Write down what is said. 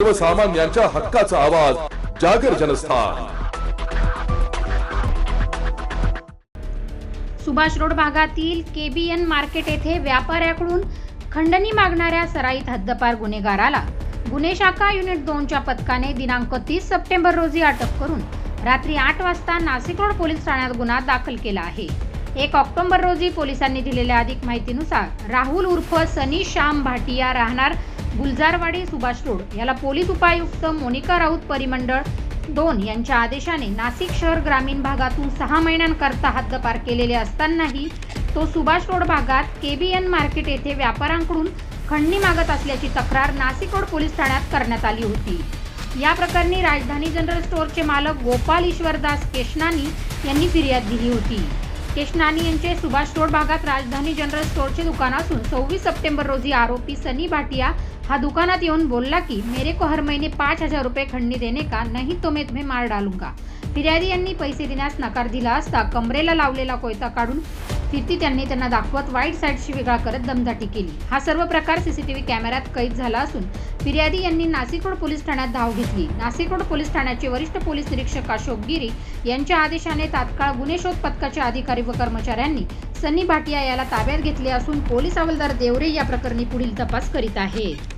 सर्वसामान्यांच्या हक्काचा आवाज जागर जनस्थान। सुभाष रोड भागातील केबीएन मार्केट येथे व्यापाऱ्याकडून खंडणी मागणाऱ्या सराईत हद्दपार गुन्हेगाराला गुन्हे शाखा युनिट 2च्या पथकाने दिनांक 30 सप्टेंबर रोजी अटक करून रात्री 8 वाजता नाशिक रोड पोलीस ठाण्यात गुन्हा दाखल केला आहे। 1 ऑक्टोबर रोजी पोलिसांनी दिलेल्या अधिक माहितीनुसार राहुल उर्फ सनी श्याम भाटिया राहणार गुलजारवाडी सुभाष रोड याला पोलीस उपायुक्त मोनिका राऊत परिमंडळ 2 यांच्या आदेशाने नाशिक शहर ग्रामीण भागातून 6 महिन्यांकरता हद्दपार केलेले असतानाही तो सुभाष रोड भागात केबीएन मार्केट येथे व्यापाऱ्यांकडून खंडणी मागत असल्याची तक्रार नाशिक रोड पोलीस ठाण्यात करण्यात आली होती। या प्रकरणी राजधानी जनरल स्टोअरचे मालक गोपाल ईश्वरदास केशनानी यांनी फिर्याद दिली होती। केशनानी यांचे सुभाष रोड भागात राजधानी जनरल स्टोअरचे दुकान असून 26 सप्टेंबर रोजी आरोपी सनी भाटिया हा दुकानात येऊन बोलला कि मेरे को हर महीने 5,000 रुपये खंडनी देने का, नहीं तो मैं तुम्हें मार डालूंगा। फिर्यादी यांनी पैसे देण्यास नकार दिला असता कमरेला लावलेला कोयता काढून फिरती त्यांना दाखवत वाईट साईड शिवीगाळ करत दमदाटी केली। हा सर्व प्रकार सीसीटीव्ही कॅमेऱ्यात कैद झाला असून फिर्यादी यांनी नाशिक रोड पोलीस ठाण्यात धाव घेतली। नाशिक रोड पोलीस ठाण्याचे वरिष्ठ पोलीस निरीक्षक अशोक गिरी यांच्या आदेशाने तात्काळ गुन्हे शोध पथकाचे अधिकारी व कर्मचाऱ्यांनी सनी भाटिया याला ताब्यात घेतले असून पोलीस हवालदार देवरे या प्रकरणी पुढील तपास करीत आहेत।